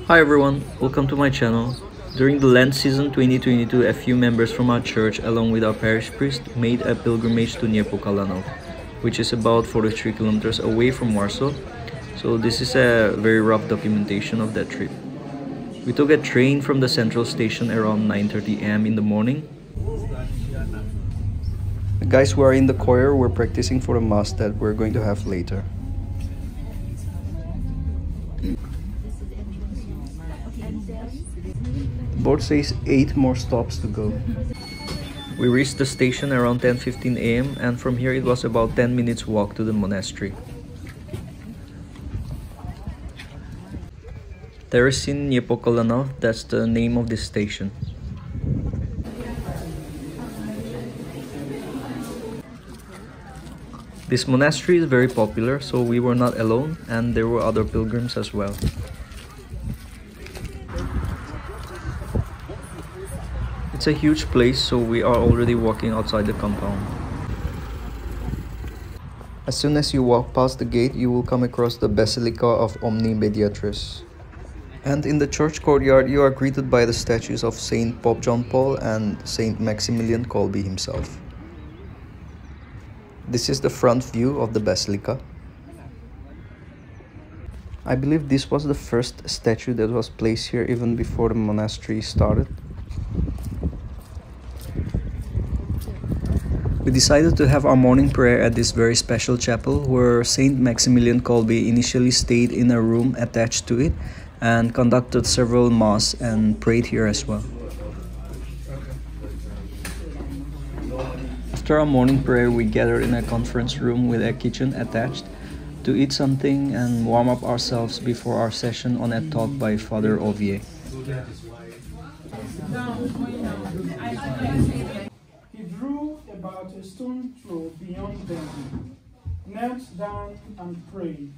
Hi everyone, welcome to my channel. During the Lent season 2022, a few members from our church along with our parish priest made a pilgrimage to Niepokalanów, which is about 43 kilometers away from Warsaw. So this is a very rough documentation of that trip. We took a train from the central station around 9:30 am in the morning. The guys who are in the choir were practicing for the mass that we're going to have later. Board says 8 more stops to go. We reached the station around 10:15 am and from here it was about 10 minutes walk to the monastery. Terrace in Niepokolanów, that's the name of this station. This monastery is very popular, so we were not alone and there were other pilgrims as well. It's a huge place, so we are already walking outside the compound. As soon as you walk past the gate, you will come across the Basilica of Omni Beatrice. And in the church courtyard, you are greeted by the statues of Saint Pope John Paul and Saint Maximilian Kolbe himself. This is the front view of the Basilica. I believe this was the first statue that was placed here even before the monastery started. We decided to have our morning prayer at this very special chapel where Saint Maximilian Kolbe initially stayed in a room attached to it and conducted several mass and prayed here as well. After our morning prayer, we gathered in a conference room with a kitchen attached to eat something and warm up ourselves before our session on a talk by Father Ovier. He drew about a stone throw beyond them, knelt down and prayed,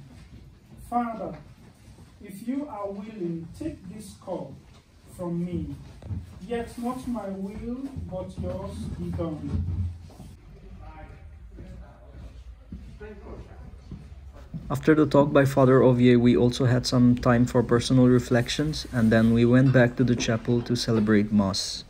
"Father, if you are willing, take this cup from me, yet not my will, but yours be done." After the talk by Father Ovier, we also had some time for personal reflections and then we went back to the chapel to celebrate Mass.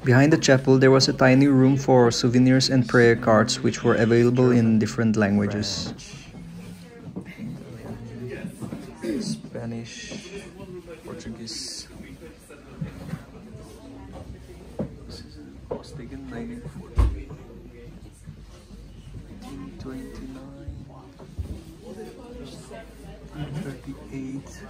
Behind the chapel, there was a tiny room for souvenirs and prayer cards which were available in different languages. Spanish, Portuguese. I was taken 1940, 29, 38.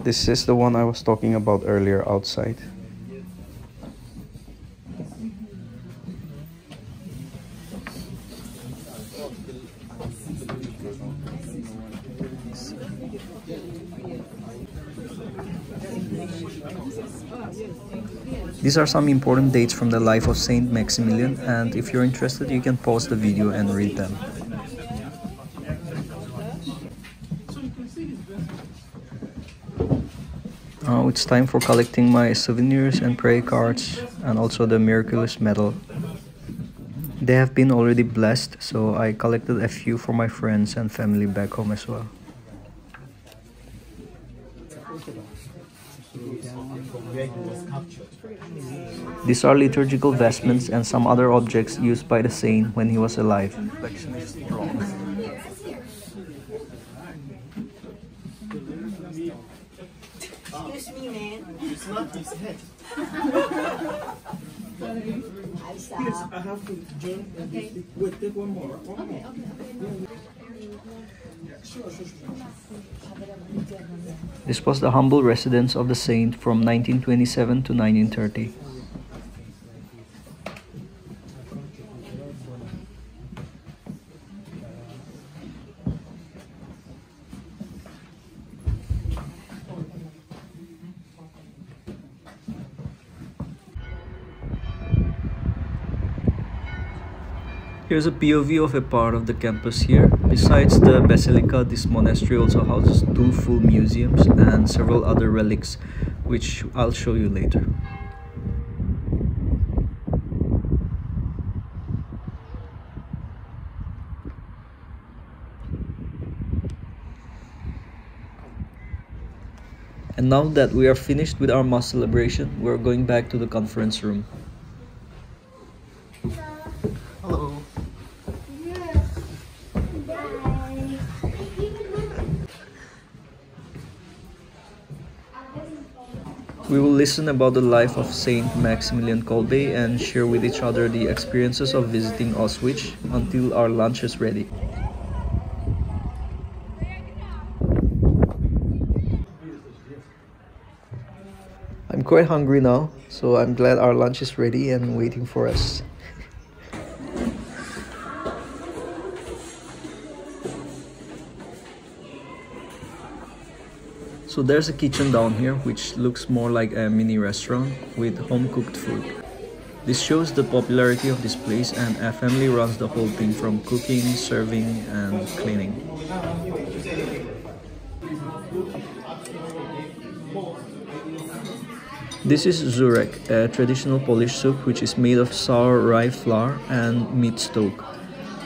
This is the one I was talking about earlier outside. These are some important dates from the life of Saint Maximilian, and if you're interested, you can pause the video and read them. Now it's time for collecting my souvenirs and prayer cards and also the miraculous medal. They have been already blessed, so I collected a few for my friends and family back home as well. These are liturgical vestments and some other objects used by the saint when he was alive. Excuse me, man. It's not his head. Please, I have to join. Okay. Wait, take one more. One more. Okay. This was the humble residence of the saint from 1927 to 1930. Here's a POV of a part of the campus here. Besides the Basilica, this monastery also houses 2 full museums and several other relics, which I'll show you later. And now that we are finished with our Mass celebration, we're going back to the conference room. Hello. We will listen about the life of Saint Maximilian Kolbe and share with each other the experiences of visiting Auschwitz until our lunch is ready. I'm quite hungry now, so I'm glad our lunch is ready and waiting for us. So there's a kitchen down here which looks more like a mini restaurant with home-cooked food. This shows the popularity of this place, and a family runs the whole thing from cooking, serving and cleaning. This is zurek, a traditional Polish soup which is made of sour rye flour and meat stock,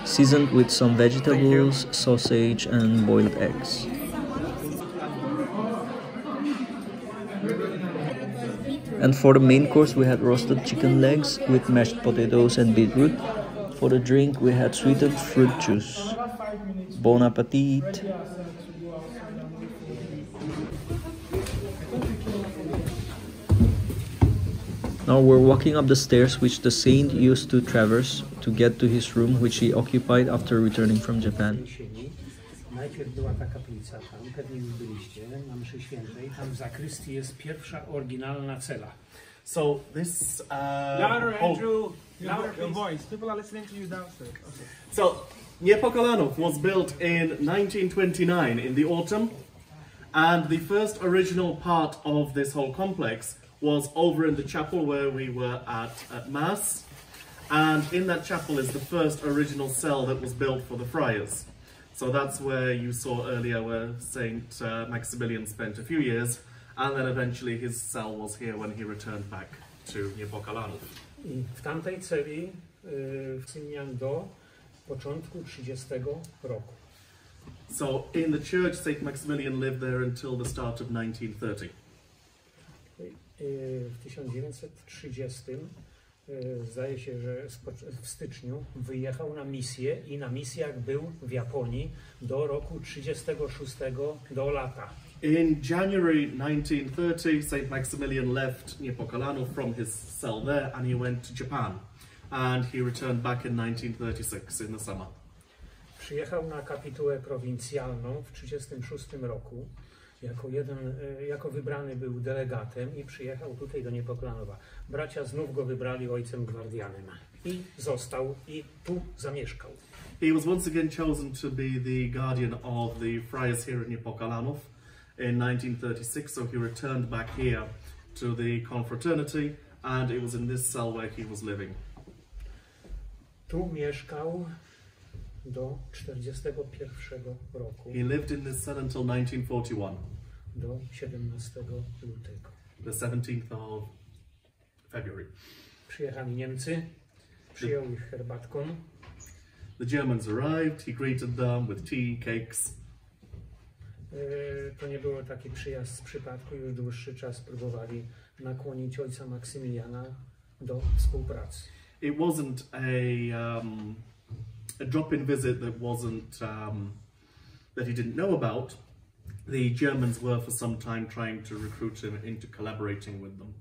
seasoned with some vegetables, sausage and boiled eggs. And for the main course we had roasted chicken legs with mashed potatoes and beetroot. For the drink we had sweetened fruit juice. Bon appetit! Now we're walking up the stairs which the saint used to traverse to get to his room, which he occupied after returning from Japan. Najpierw była ta kaplica tam, pewnie już byliście, na mszy świętej. Tam w zakrystii jest pierwsza oryginalna cela. So this Louder, Andrew. Louder, your voice. People are listening to you downstairs. Okay. So Niepokalanów was built in 1929 in the autumn, and the first original part of this whole complex was over in the chapel where we were at Mass, and in that chapel is the first original cell that was built for the friars. So that's where you saw earlier where Saint Maximilian spent a few years, and then eventually his cell was here when he returned back to Niepokalanów. I w tamtej celi Maximilian do początku 30 roku. So in the church, Saint Maximilian lived there until the start of 1930. W 1930 zdaje się, że w styczniu wyjechał na misję i na misjach był w Japonii do roku 36 do lata. In January 1930, Saint Maximilian left Niepokolanów from his cell there and he went to Japan. And he returned back in 1936 in the summer. Przyjechał na kapitułę prowincjalną w 1936 roku. Jako wybrany był delegatem i przyjechał tutaj do Niepokolanowa. Bracia znów go wybrali ojcem gwardianem i został i tu zamieszkał. He was once again chosen to be the guardian of the friars here in Niepokalanów in 1936, so he returned back here to the confraternity, and it was in this cell where he was living. Tu mieszkał do 1941 roku. He lived in this cell until 1941. Do 17 lutego. The 17th of February. Przyjechali Niemcy, przyjął ich herbatką. The Germans arrived, he greeted them with tea, cakes. To nie było taki przyjazd z przypadku, już dłuższy czas próbowali nakłonić ojca Maksymiliana do współpracy. It wasn't a drop-in visit that that he didn't know about. The Germans were for some time trying to recruit him into collaborating with them.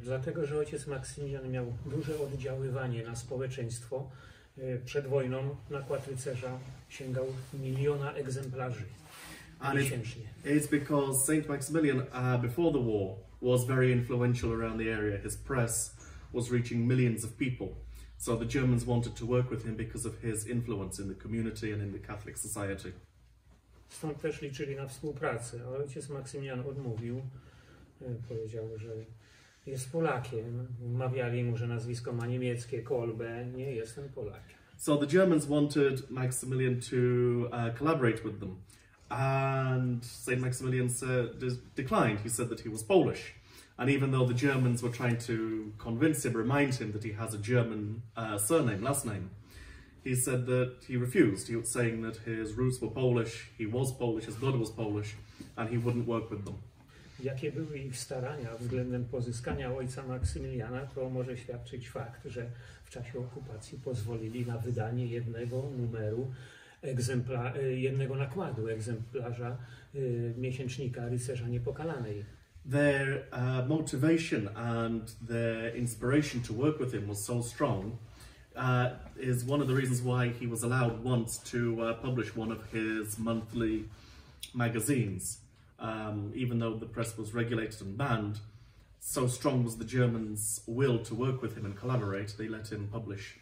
Dlatego, że ojciec Maksymilian miał duże oddziaływanie na społeczeństwo, Przed wojną nakład rycerza sięgał 1 000 000 egzemplarzy miesięcznie. It's because Saint Maximilian, before the war, was very influential around the area. His press was reaching millions of people. So the Germans wanted to work with him because of his influence in the community and in the Catholic society. Stąd też liczyli na współpracę. A ojciec Maksymilian odmówił. Powiedział, że jest Polakiem. Mawiali mu, że nazwisko ma niemieckie, Kolbe. Nie jestem Polakiem. So the Germans wanted Maximilian to collaborate with them. And Saint Maximilian declined. He said that he was Polish. And even though the Germans were trying to convince him, remind him that he has a German surname, last name, he said that he refused. He was saying that his roots were Polish, he was Polish, his blood was Polish, and he wouldn't work with them. Jakie były ich starania względem pozyskania ojca Maksymiliana, to może świadczyć fakt, że w czasie okupacji pozwolili na wydanie jednego nakładu egzemplarza miesięcznika rycerza Niepokalanej. Their motivation and their inspiration to work with him was so strong, is one of the reasons why he was allowed once to publish one of his monthly magazines. Even though the press was regulated and banned, so strong was the Germans' will to work with him and collaborate, they let him publish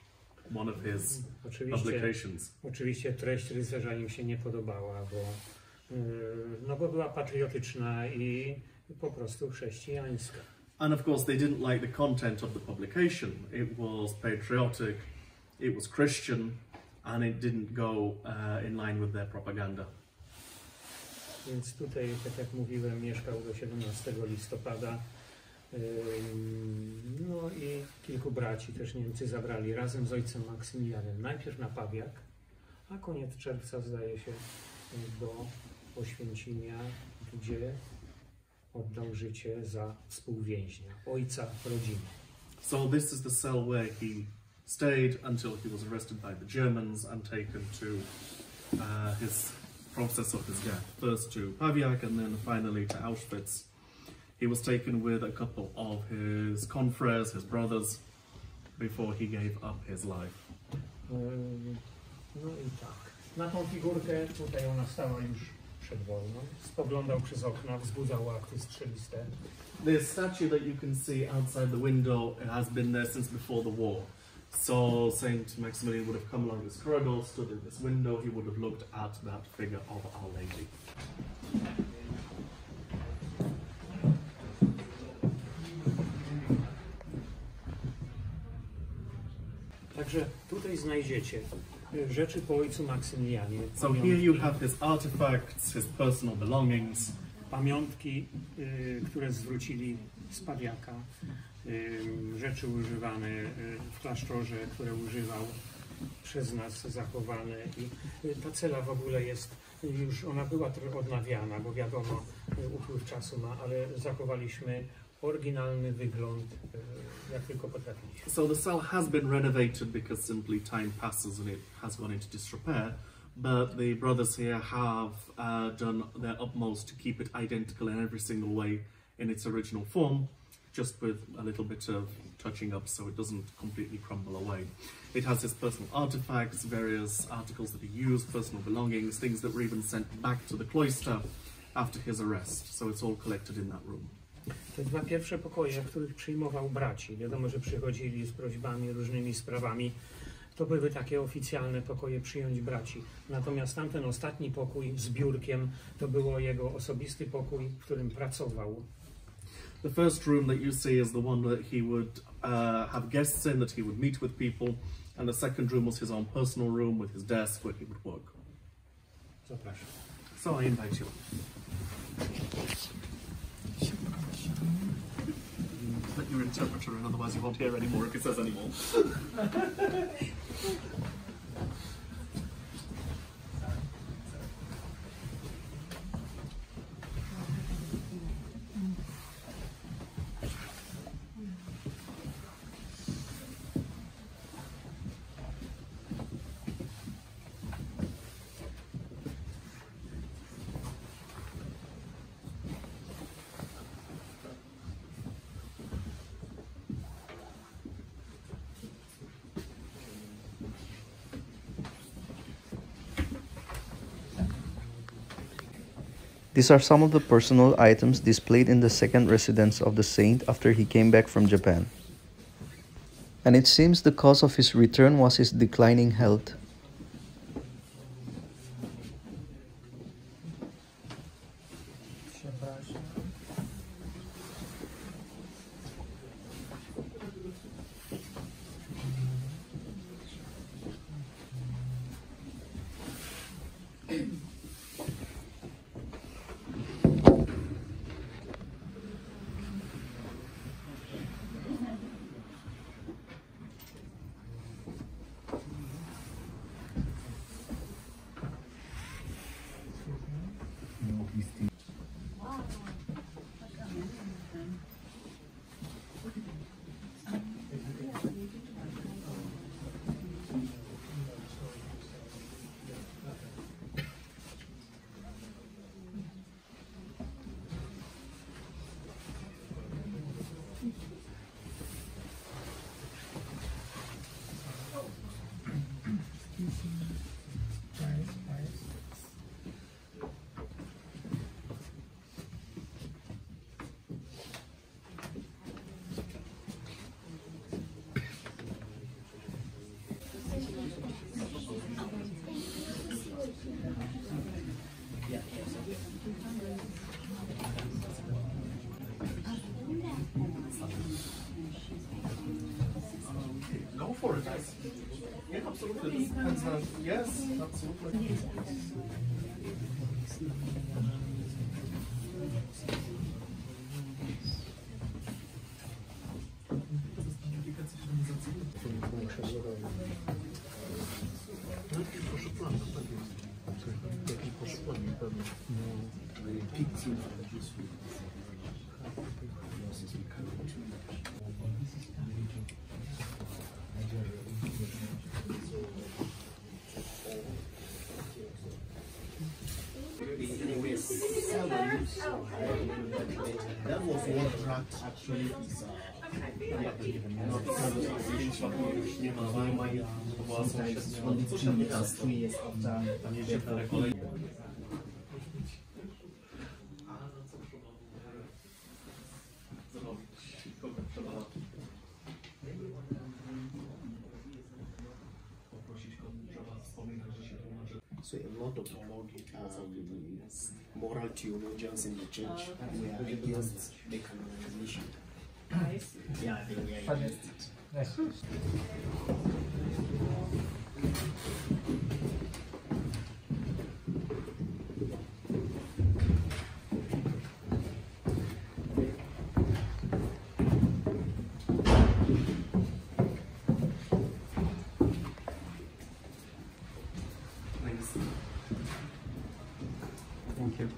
one of his publications. Oczywiście treść rycerza im się nie podobała, bo była patriotyczna i po prostu chrześcijańska. And of course they didn't like the content of the publication. It was patriotic, it was Christian, and it didn't go in line with their propaganda. Więc tutaj, tak jak mówiłem, mieszkał do 17 listopada. No i kilku braci też Niemcy zabrali razem z ojcem Maksymilianem najpierw na Pawiak, a koniec czerwca zdaje się do Oświęcimia, gdzie oddał życie za współwięźnia, ojca rodziny. So this is the cell where he stayed until he was arrested by the Germans and taken to his process of his death. First to Pawiak and then finally to Auschwitz. He was taken with a couple of his confreres, his brothers, before he gave up his life. No i tak. Na tą figurkę tutaj ona stała już przed wojną. Spoglądał przez okna, wzbudzał akty strzeliste. The statue that you can see outside the window has been there since before the war. So Saint Maximilian would have come along this corridor, stood in this window, he would have looked at that figure of Our Lady. Także tutaj znajdziecie rzeczy po ojcu Maksymilianie. So here you have his artifacts, his personal belongings. Pamiątki, które zwrócili z Pawiaka, rzeczy używane w klasztorze, które używał, przez nas zachowane. I ta cela w ogóle jest już, ona była odnawiana, bo wiadomo, upływ czasu ma, ale zachowaliśmy oryginalny wygląd, jak tylko potrafiliśmy. So the cell has been renovated because simply time passes and it has gone into disrepair. But the brothers here have done their utmost to keep it identical in every single way in its original form, just with a little bit of touching up so it doesn't completely crumble away. It has his personal artifacts, various articles that he used, personal belongings, things that were even sent back to the cloister after his arrest. So it's all collected in that room. Te dwa pierwsze pokoje, w których przyjmował braci, wiadomo, że przychodzili z prośbami, różnymi sprawami. To były takie oficjalne pokoje przyjąć braci. Natomiast tamten ostatni pokój z biurkiem to było jego osobisty pokój, w którym pracował. The first room that you see is the one that he would have guests in, that he would meet with people, and the second room was his own personal room with his desk where he would work. Zapraszam. So I invite you. Let your interpreter in, otherwise you won't hear anymore if he says anymore. These are some of the personal items displayed in the second residence of the saint after he came back from Japan. And it seems the cause of his return was his declining health. Go for it. Yeah, absolutely. This depends on, yes, absolutely. That was what track actually is So a lot of moral theologians in the church were against the canonization. Yeah, they were against it. Thank you.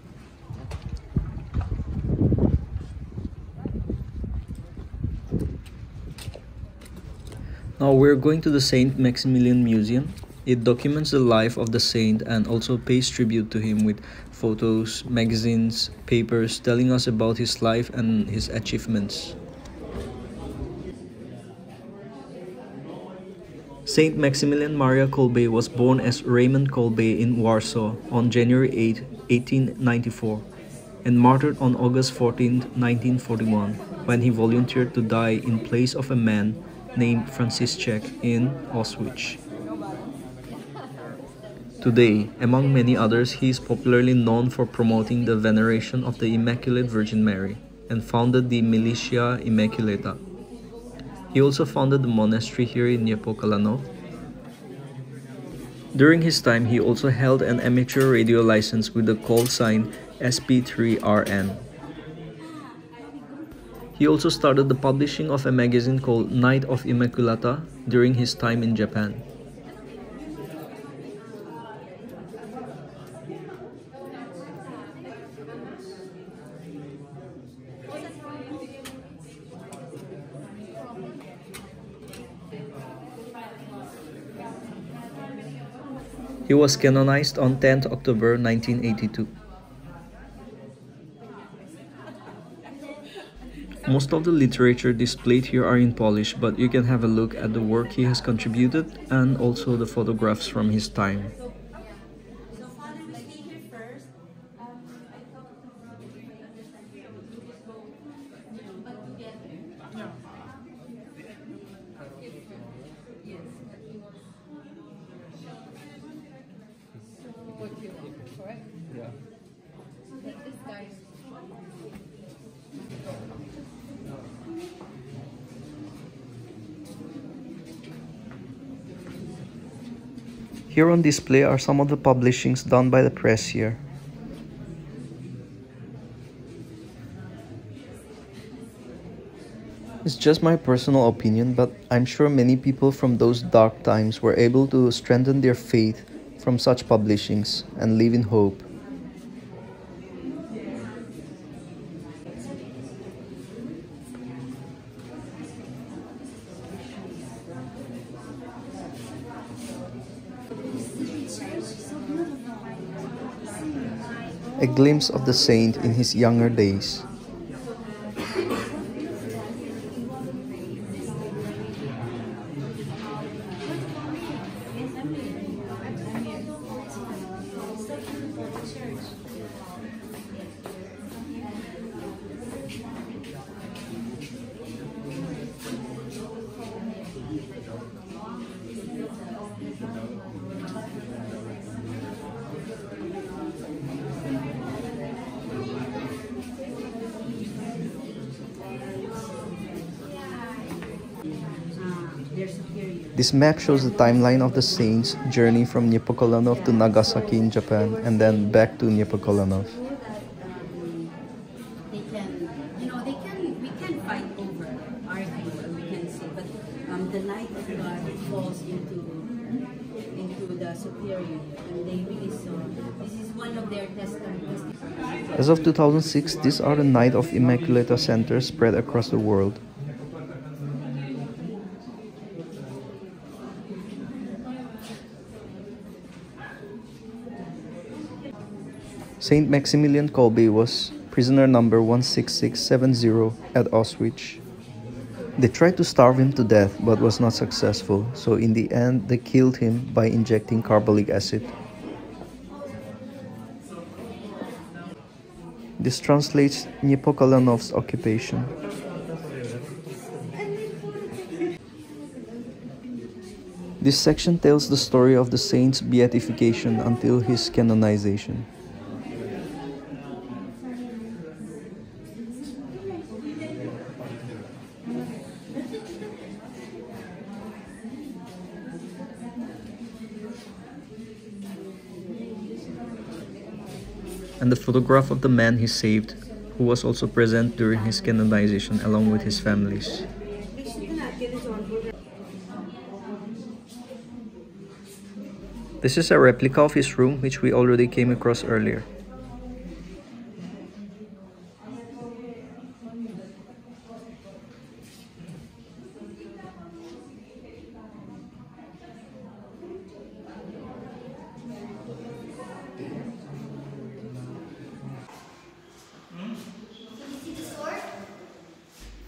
Now we're going to the Saint Maximilian Museum. It documents the life of the saint and also pays tribute to him with photos, magazines, papers telling us about his life and his achievements. Saint Maximilian Maria Kolbe was born as Raymond Kolbe in Warsaw on January 8, 1894, and martyred on August 14, 1941, when he volunteered to die in place of a man named Franciszek in Auschwitz. Today, among many others, he is popularly known for promoting the veneration of the Immaculate Virgin Mary and founded the Militia Immaculata. He also founded the monastery here in Niepokalanów. During his time, he also held an amateur radio license with the call sign SP3RN. He also started the publishing of a magazine called Night of Immaculata during his time in Japan. He was canonized on 10th October 1982. Most of the literature displayed here are in Polish, but you can have a look at the work he has contributed and also the photographs from his time. So Father, we stay here first. I thought Here on display are some of the publishings done by the press here. It's just my personal opinion, but I'm sure many people from those dark times were able to strengthen their faith from such publishings and live in hope. A glimpse of the saint in his younger days. This map shows the timeline of the saint's journey from Niepokalanów to Nagasaki in Japan and then back to Niepokalanów. We can fight over our thing, we can say, but the light of God falls into the superior, and they really saw this is one of their testimonies. As of 2006, these are the Night of Immaculata centers spread across the world. Saint Maximilian Kolbe was prisoner number 16670 at Auschwitz. They tried to starve him to death but was not successful, so in the end they killed him by injecting carbolic acid. This translates Nepocalanov's occupation. This section tells the story of the saint's beatification until his canonization. And the photograph of the man he saved, who was also present during his canonization along with his families. This is a replica of his room, which we already came across earlier.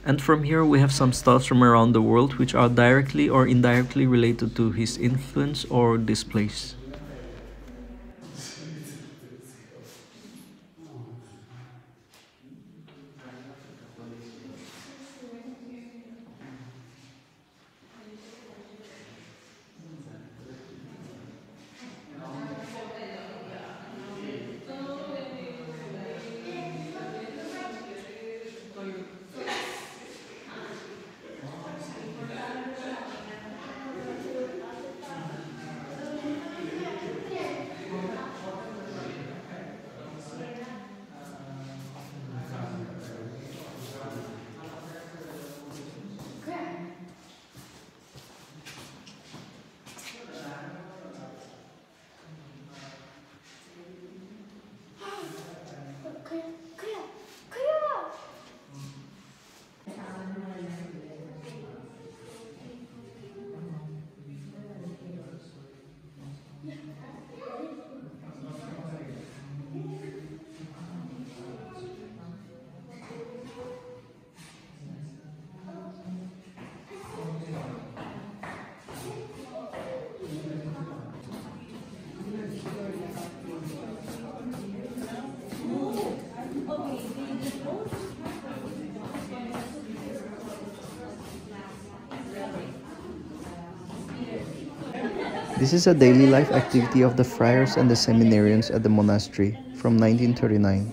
And from here we have some stuff from around the world which are directly or indirectly related to his influence or this place. This is a daily life activity of the friars and the seminarians at the monastery from 1939.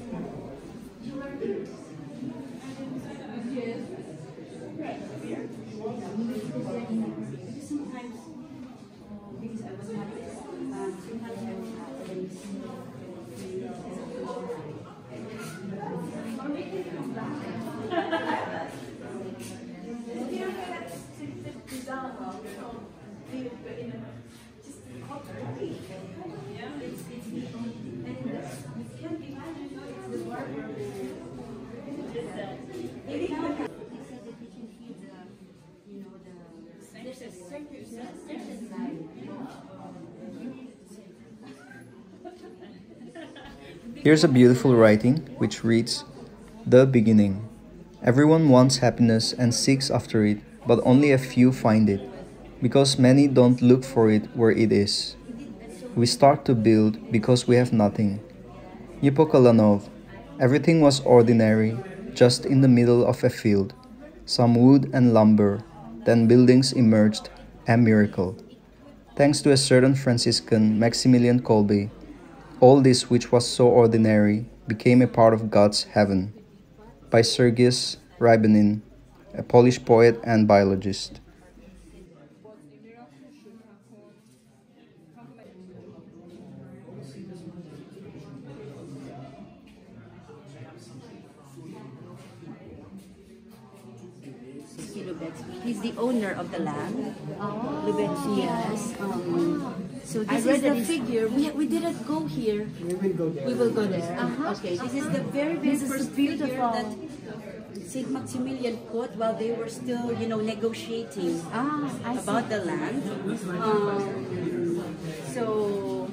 Here's a beautiful writing which reads, "The beginning. Everyone wants happiness and seeks after it, but only a few find it, because many don't look for it where it is. We start to build because we have nothing. Niepokalanów. Everything was ordinary, just in the middle of a field. Some wood and lumber, then buildings emerged, a miracle. Thanks to a certain Franciscan, Maximilian Kolbe, all this which was so ordinary became a part of God's heaven." By Sergius Rybanin, a Polish poet and biologist. He's the owner of the land. Yes. So this is the figure. We didn't go here. We will go there. We will go there. Okay. This is the very first figure that Saint Maximilian put while they were still, negotiating about the land. So.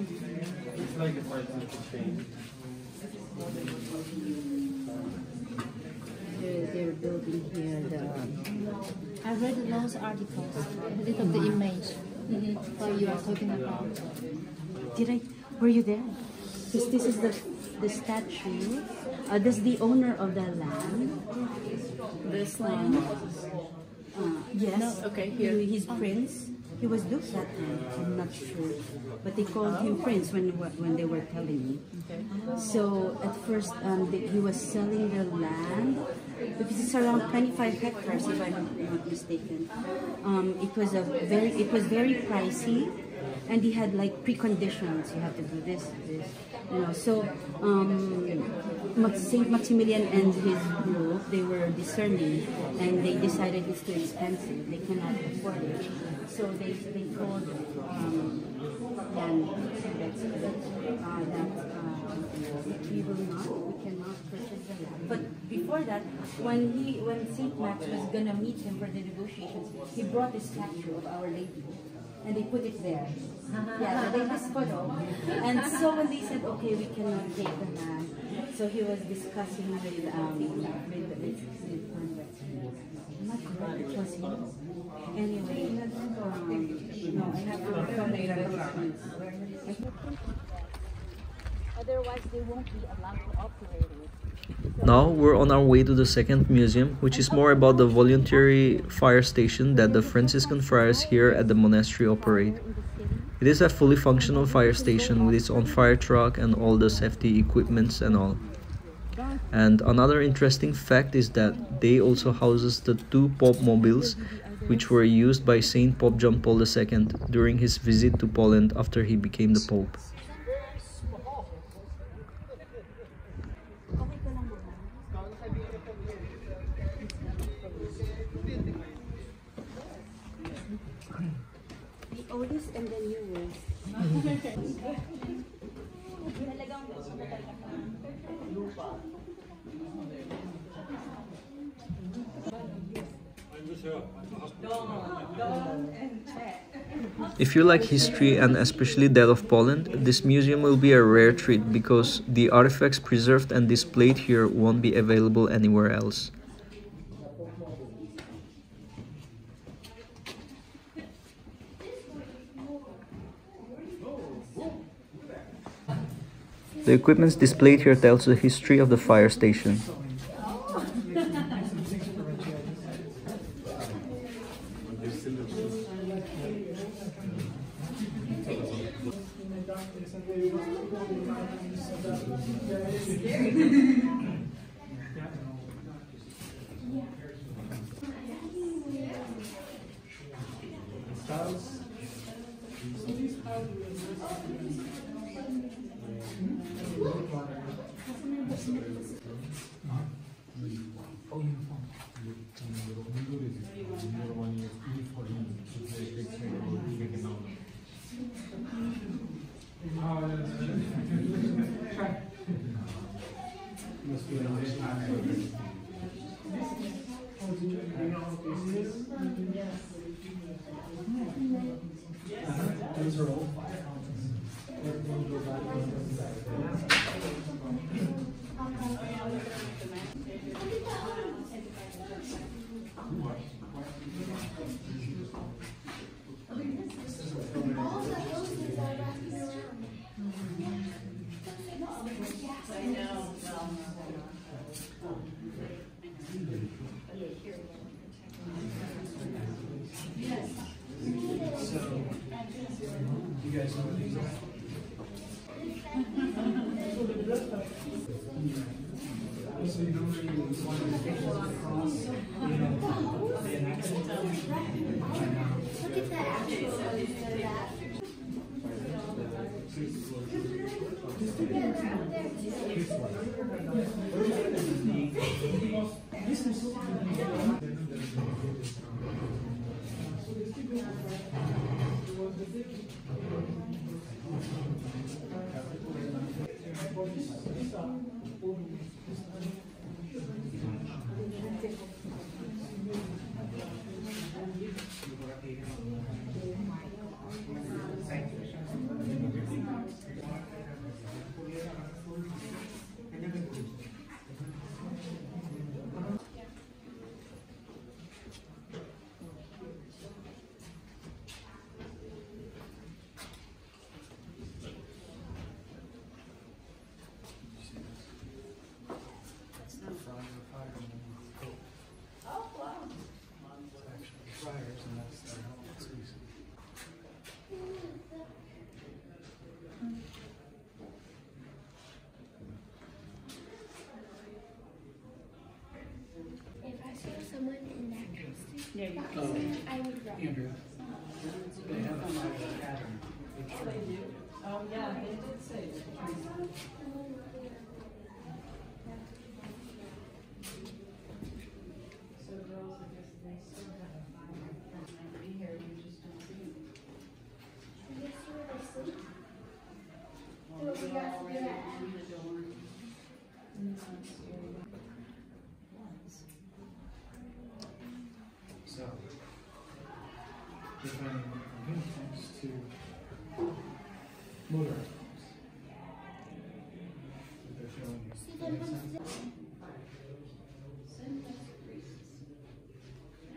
It's like a they're building here I read those articles, a little of the image that you are talking about. Were you there? This is the statue. That's the owner of the land. This one. Yes. No, okay. Here. He's Prince. He was Duke that time. I'm not sure, but they called him Prince when they were telling me. Okay. So at first, he was selling the land because it's around 25 hectares, if I'm not mistaken. It was very pricey, and he had like preconditions. You have to do this. So Saint Maximilian and his group, they were discerning, and they decided it's too expensive. They cannot afford it. So they told we cannot purchase the land. But before that, when Saint Max was gonna meet him for the negotiations, he brought a statue of Our Lady, and they put it there. Yeah, so they just photo. And so when they said, okay, we cannot take the land, so he was discussing with it was him. Anyway, no, I have to otherwise they won't be allowed to operate it. Now we're on our way to the second museum, which is more about the voluntary fire station that the Franciscan friars here at the monastery operate. It is a fully functional fire station with its own fire truck and all the safety equipments and all. And another interesting fact is that they also houses the 2 Pope mobiles which were used by Saint Pope John Paul II during his visit to Poland after he became the Pope. The oldest and the newest. If you like history and especially that of Poland, this museum will be a rare treat because the artifacts preserved and displayed here won't be available anywhere else. The equipment displayed here tells the history of the fire station. Someone in that costume, I would run. Andrew, they have a pattern. Oh, they do? Oh, yeah, they did say that. So girls, I guess they still have a fire. Be here, you just don't see them. I guess you were asleep. Well, we got to do that in the dorm. So, defining uniforms to motorized homes. That they're showing you.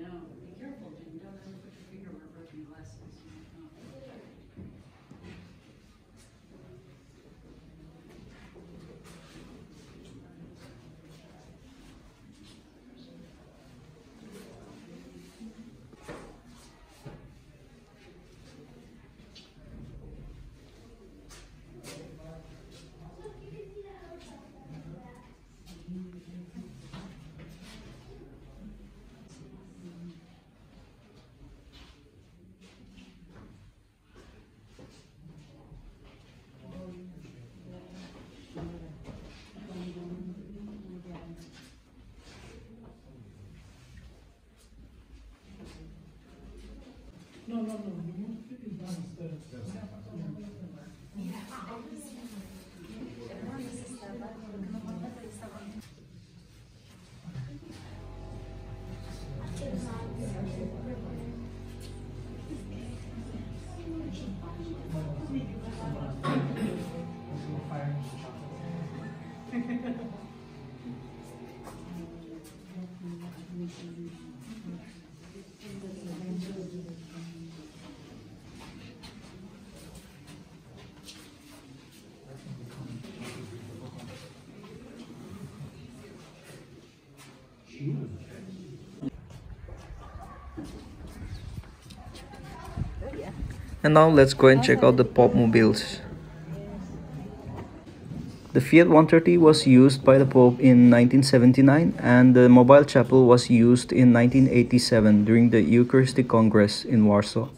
Now, be careful, Jim. Don't ever put your finger where broken glass is. No, you must put it downstairs. And now let's go and check out the Pope mobiles. The Fiat 130 was used by the Pope in 1979, and the mobile chapel was used in 1987 during the Eucharistic Congress in Warsaw.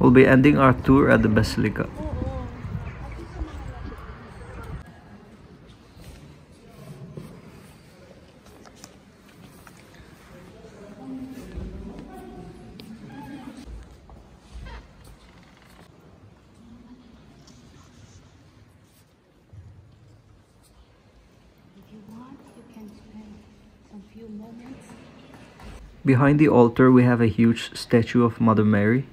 We'll be ending our tour at the Basilica. Behind the altar we have a huge statue of Mother Mary.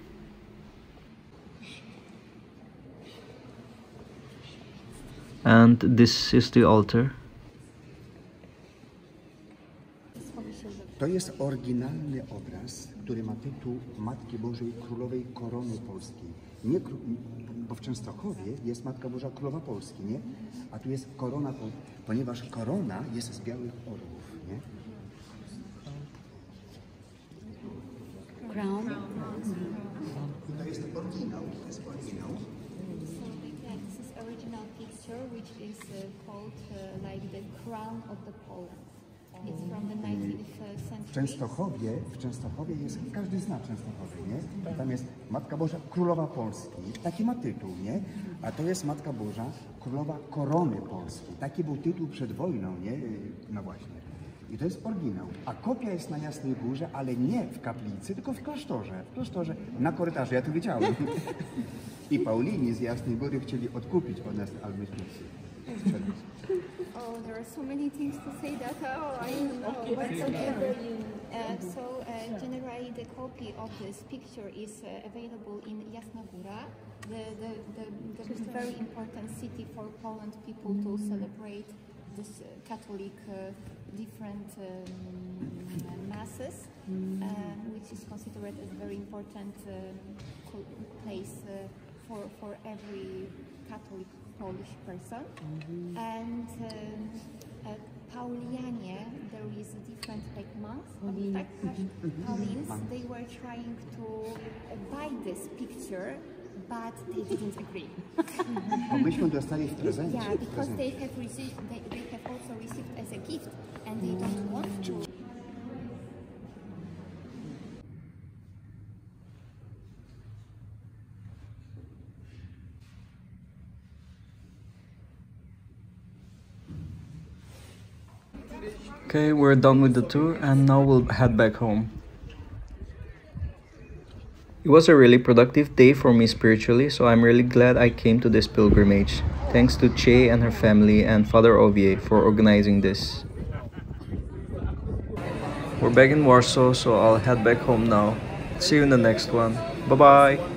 And this is the altar. To jest oryginalny obraz, który ma tytuł Matki Bożej Królowej Korony Polskiej. Nie, bo w Częstochowie jest Matka Boża Królowa Polski, nie? A tu jest korona, ponieważ korona jest z białych orłów, nie? Crown. To jest oryginał, to jest oryginał. Yeah, this is original picture, which is called like the crown of the Poland. It's from the 19th century. W Częstochowie jest, każdy zna Częstochowie, nie? Tam jest Matka Boża Królowa Polski, taki ma tytuł, nie? A to jest Matka Boża Królowa Korony Polskiej. Taki był tytuł przed wojną, nie? No właśnie. I to jest oryginał. A kopia jest na Jasnej Górze, ale nie w kaplicy, tylko w klasztorze. W klasztorze, na korytarzu, ja to wiedziałem. I Paulini z Jasnej Góry chcieli odkupić od nas, ale myśmy Oh, there are so many things to say that I don't know. Generally, the copy of this picture is available in Jasna Góra, the very important city for Poland people to celebrate this Catholic different masses, which is considered as a very important place for every Catholic Polish person. And Paulianie, there is a different like monks, Paulins, they were trying to buy this picture, but they didn't agree. Myśmy dostali w prezencie. Yeah, because they have also received as a gift, and they don't want to. Okay, we're done with the tour and now we'll head back home. It was a really productive day for me spiritually, so I'm really glad I came to this pilgrimage. Thanks to Che and her family and Father Ovier for organizing this. We're back in Warsaw, so I'll head back home now. See you in the next one. Bye bye!